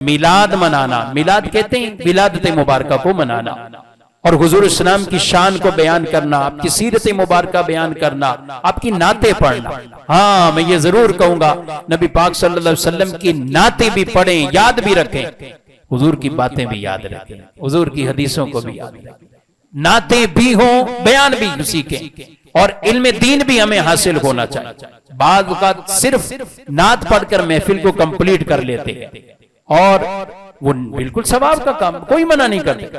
میلاد منانا، میلاد کہتے ہیں ولادت مبارکہ کو منانا، اور حضور اسلام کی شان کو بیان کرنا، آپ کی سیرت مبارکہ بیان کرنا، آپ کی نعتیں پڑھنا۔ ہاں میں یہ ضرور کہوں گا نبی پاک صلی اللہ علیہ وسلم کی نعتیں بھی پڑھیں، یاد بھی رکھیں، حضور کی باتیں بھی یاد رکھیں، حضور کی حدیثوں کو بھی یاد رکھیں، نعتیں بھی ہوں، بیان بھی سیکھیں، اور علم دین بھی ہمیں حاصل ہونا چاہیے۔ بعض اوقات صرف نعت پڑھ کر محفل کو کمپلیٹ کر لیتے ہیں، اور وہ بالکل ثواب کا کام، کوئی منع نہیں کرتا،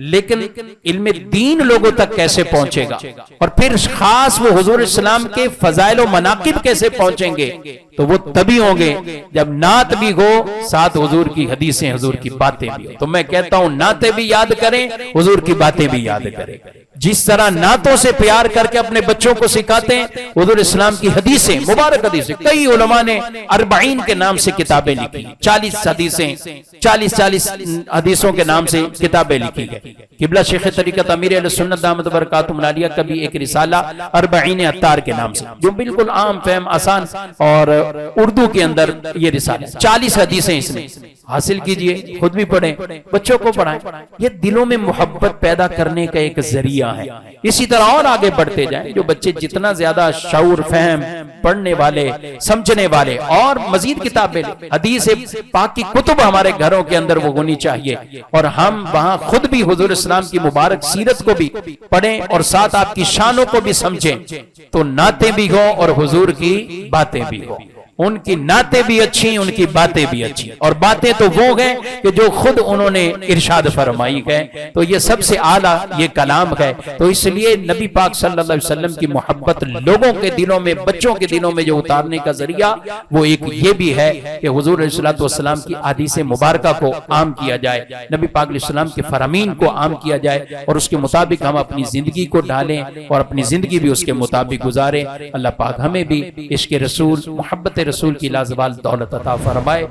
لیکن علم دین لوگوں تک کیسے پہنچے گا، اور پھر خاص وہ حضور اسلام کے فضائل و مناقب کیسے پہنچیں گے، تو وہ تبھی ہوں گے جب نعت بھی ہو، ساتھ حضور کی حدیثیں، حضور کی باتیں بھی ہو۔ تو میں کہتا ہوں نعتیں بھی یاد کریں، حضور کی باتیں بھی یاد کریں۔ جس طرح نعتوں سے پیار کر کے اپنے بچوں کو سکھاتے ہیں، حضور اسلام کی حدیثیں، مبارک حدیثیں، کئی علماء نے 40 کے نام سے کتابیں لکھی، 40 حدیثیں، 40 حدیثوں کے نام سے کتابیں لکھی گئی۔ قبلہ شیخ طریقت امیر اہل سنت دامت برکاتہم العالیہ کا بھی ایک رسالہ 40 عطار کے نام سے، جو بالکل عام فہم آسان، اور اردو کے اندر یہ رسالہ 40 حدیثیں اس نے حاصل کیجئے، خود بھی پڑھیں، بچوں کو پڑھائیں۔ یہ دلوں میں محبت پیدا کرنے کا ایک ذریعہ ہے۔ اسی طرح اور آگے بڑھتے جائیں، جو بچے جتنا زیادہ شعور، فہم، پڑھنے والے، سمجھنے والے، اور مزید کتابیں، حدیث پاک کی کتب ہمارے گھروں کے اندر وہ ہونی چاہیے، اور ہم وہاں خود بھی حضور اسلام کی مبارک سیرت کو بھی پڑھیں، اور ساتھ آپ کی شانوں کو بھی سمجھیں، تو نعتیں بھی ہوں اور حضور کی باتیں بھی ہوں۔ ان کی نعتیں بھی اچھی، ان کی باتیں بھی اچھی، اور باتیں تو وہ ہیں کہ جو خود انہوں نے ارشاد فرمائی ہے، تو یہ سب سے اعلیٰ یہ کلام ہے۔ تو اس لیے نبی پاک صلی اللہ علیہ وسلم کی محبت لوگوں کے دلوں میں، بچوں کے دلوں میں جو اتارنے کا ذریعہ، وہ ایک یہ بھی ہے کہ حضور علیہ السلام کی احادیث مبارکہ کو عام کیا جائے، نبی پاک علیہ السلام کے فرامین کو عام کیا جائے، اور اس کے مطابق ہم اپنی زندگی کو ڈھالیں، اور اپنی زندگی بھی اس کے مطابق گزاریں۔ اللہ پاک ہمیں بھی عشق رسول، محبت رسول کی لازوال دولت عطا فرمائے۔